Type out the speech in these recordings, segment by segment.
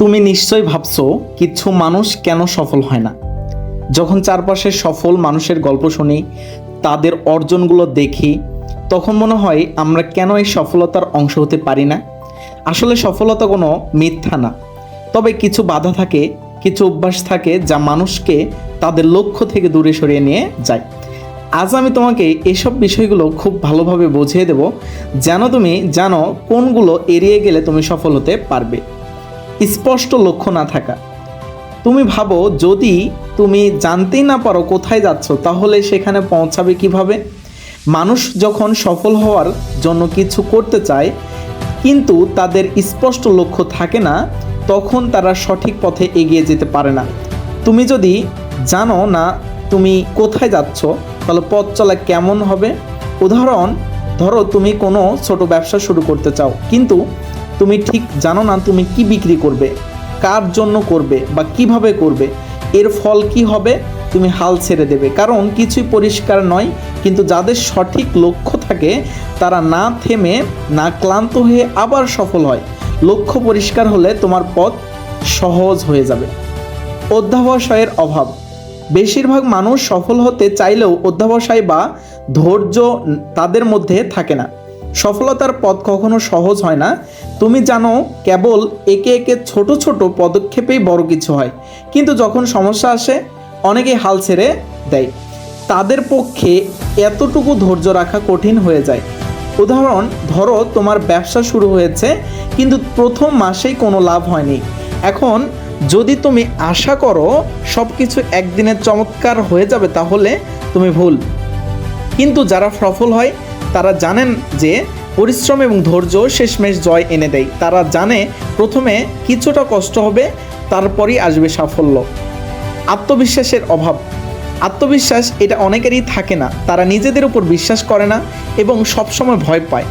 তুমি নিশ্চয়ই ভাবছো কিছু মানুষ কেন সফল হয় না। যখন চারপাশে সফল মানুষের গল্প শুনি, তাদের অর্জনগুলো দেখি, তখন মনে হয় আমরা কেন এই সফলতার অংশ হতে পারি না। আসলে সফলতা কোনো মিথ্যা না, তবে কিছু বাধা থাকে, কিছু অভ্যাস থাকে যা মানুষকে তাদের লক্ষ্য থেকে দূরে সরিয়ে নিয়ে যায়। আজ আমি তোমাকে এসব বিষয়গুলো খুব ভালোভাবে বুঝিয়ে দেব, যেন তুমি জানো কোনগুলো এড়িয়ে গেলে তুমি সফল হতে পারবে। স্পষ্ট লক্ষ্য না থাকা। তুমি ভাবো যদি তুমি জানতেই না পারো কোথায় যাচ্ছ, তাহলে সেখানে পৌঁছাবে কিভাবে? মানুষ যখন সফল হওয়ার জন্য কিছু করতে চায় কিন্তু তাদের স্পষ্ট লক্ষ্য থাকে না, তখন তারা সঠিক পথে এগিয়ে যেতে পারে না। তুমি যদি জানো না তুমি কোথায় যাচ্ছ, তাহলে পথ চলা কেমন হবে? উদাহরণ ধরো, তুমি কোনো ছোট ব্যবসা শুরু করতে চাও, কিন্তু তুমি ঠিক জানো না তুমি কি বিক্রি করবে, কার জন্য করবে বা কিভাবে করবে, এর ফল কি হবে। তুমি হাল ছেড়ে দেবে, কারণ কিছুই পরিষ্কার নয়। কিন্তু যাদের সঠিক লক্ষ্য থাকে তারা না থেমে, না ক্লান্ত হয়ে আবার সফল হয়। লক্ষ্য পরিষ্কার হলে তোমার পথ সহজ হয়ে যাবে। অধ্যবসায়ের অভাব। বেশিরভাগ মানুষ সফল হতে চাইলেও অধ্যবসায় বা ধৈর্য তাদের মধ্যে থাকে না। সফলতার পথ কখনো সহজ হয় না। তুমি জানো কেবল একে একে ছোট ছোট পদক্ষেপেই বড় কিছু হয়, কিন্তু যখন সমস্যা আসে অনেকেই হাল ছেড়ে দেয়। তাদের পক্ষে এতটুকু ধৈর্য রাখা কঠিন হয়ে যায়। উদাহরণ ধরো, তোমার ব্যবসা শুরু হয়েছে কিন্তু প্রথম মাসেই কোনো লাভ হয়নি। এখন যদি তুমি আশা করো সব কিছু একদিনের চমৎকার হয়ে যাবে, তাহলে তুমি ভুল। কিন্তু যারা সফল হয় তারা জানেন যে পরিশ্রম এবং ধৈর্য শেষমেশ জয় এনে দেয়। তারা জানে প্রথমে কিছুটা কষ্ট হবে, তারপরই আসবে সাফল্য। আত্মবিশ্বাসের অভাব। আত্মবিশ্বাস এটা অনেকেরই থাকে না। তারা নিজেদের উপর বিশ্বাস করে না এবং সবসময় ভয় পায়।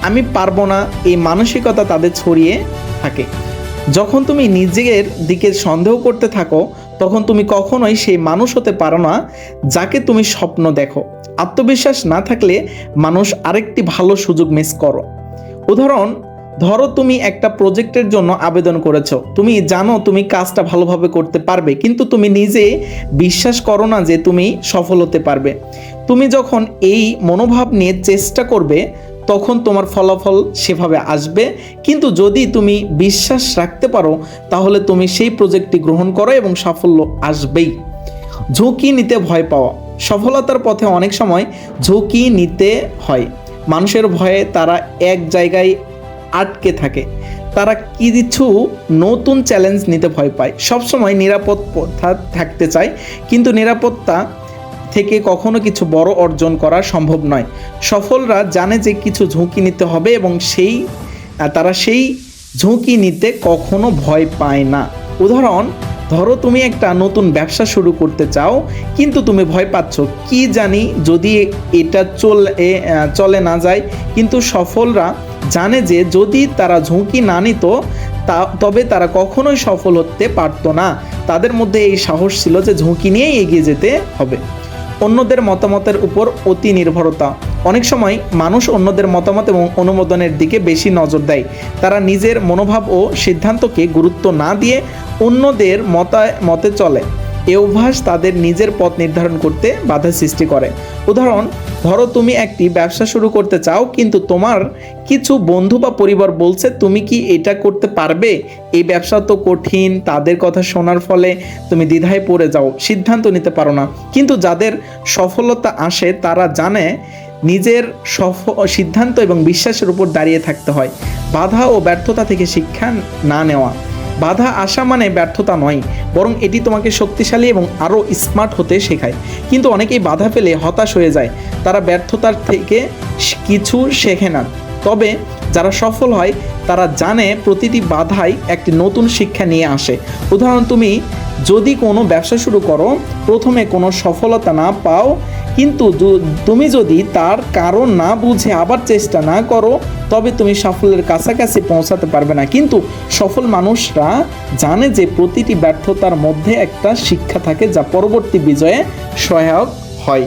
আমি পারবো না, এই মানসিকতা তাদের ছড়িয়ে থাকে। যখন তুমি নিজের দিকে সন্দেহ করতে থাকো, তখন তুমি কখনোই সেই মানুষ হতে পারো না যাকে তুমি স্বপ্ন দেখো। আত্মবিশ্বাস না থাকলে মানুষ আরেকটি ভালো সুযোগ মিস করো। উদাহরণ ধরো, তুমি একটা প্রজেক্টের জন্য আবেদন করেছো। তুমি জানো তুমি কাজটা ভালোভাবে করতে পারবে, কিন্তু তুমি নিজে বিশ্বাস করো না যে তুমি সফল হতে পারবে। তুমি যখন এই মনোভাব নিয়ে চেষ্টা করবে, তখন তোমার ফলাফল সেভাবে আসবে। কিন্তু যদি তুমি বিশ্বাস রাখতে পারো, তাহলে তুমি সেই প্রজেক্টটি গ্রহণ করো এবং সাফল্য আসবেই। ঝুঁকি নিতে ভয় পাওয়া। সফলতার পথে অনেক সময় ঝুঁকি নিতে হয়। মানুষের ভয়ে তারা এক জায়গায় আটকে থাকে। তারা কিছু নতুন চ্যালেঞ্জ নিতে ভয় পায়। সবসময় নিরাপত্তা থাকতে চায়, কিন্তু নিরাপত্তা থেকে কখনো কিছু বড় অর্জন করা সম্ভব নয়। সফলরা জানে যে কিছু ঝুঁকি নিতে হবে এবং তারা সেই ঝুঁকি নিতে কখনো ভয় পায় না। উদাহরণ ধরো, তুমি একটা নতুন ব্যবসা শুরু করতে চাও, কিন্তু তুমি ভয় পাচ্ছ, কি জানি যদি এটা চলে না যায়। কিন্তু সফলরা জানে যে যদি তারা ঝুঁকি না নিত, তবে তারা কখনোই সফল হতে পারতো না। তাদের মধ্যে এই সাহস ছিল যে ঝুঁকি নিয়েই এগিয়ে যেতে হবে। অন্যদের মতামতের উপর অতি নির্ভরতা। অনেক সময় মানুষ অন্যদের মতামত এবং অনুমোদনের দিকে বেশি নজর দেয়। তারা নিজের মনোভাব ও সিদ্ধান্তকে গুরুত্ব না দিয়ে অন্যদের মতে চলে। এই অভ্যাস তাদের নিজের পথ নির্ধারণ করতে বাধা সৃষ্টি করে। উদাহরণ ধরো, তুমি একটি ব্যবসা শুরু করতে চাও, কিন্তু তোমার কিছু বন্ধু বা পরিবার বলছে তুমি কি এটা করতে পারবে, এই ব্যবসা তো কঠিন। তাদের কথা শোনার ফলে তুমি দ্বিধায় পড়ে যাও, সিদ্ধান্ত নিতে পারো না। কিন্তু যাদের সফলতা আসে তারা জানে নিজের সিদ্ধান্ত এবং বিশ্বাসের উপর দাঁড়িয়ে থাকতে হয়। বাধা ও ব্যর্থতা থেকে শিক্ষা না নেওয়া। বাধা আসা মানে ব্যর্থতা নয়, বরং এটি তোমাকে শক্তিশালী এবং আরও স্মার্ট হতে শেখায়। কিন্তু অনেকেই বাধা পেলে হতাশ হয়ে যায়। তারা ব্যর্থতার থেকে কিছু শেখে না। তবে যারা সফল হয় তারা জানে প্রতিটি বাধাই একটি নতুন শিক্ষা নিয়ে আসে। উদাহরণ, তুমি যদি কোনো ব্যবসা শুরু করো, প্রথমে কোনো সফলতা না পাও, কিন্তু তুমি যদি তার কারণ না বুঝে আবার চেষ্টা না করো, তবে তুমি সাফল্যের কাছাকাছি পৌঁছাতে পারবে না। কিন্তু সফল মানুষরা জানে যে প্রতিটি ব্যর্থতার মধ্যে একটা শিক্ষা থাকে যা পরবর্তী বিজয়ে সহায়ক হয়।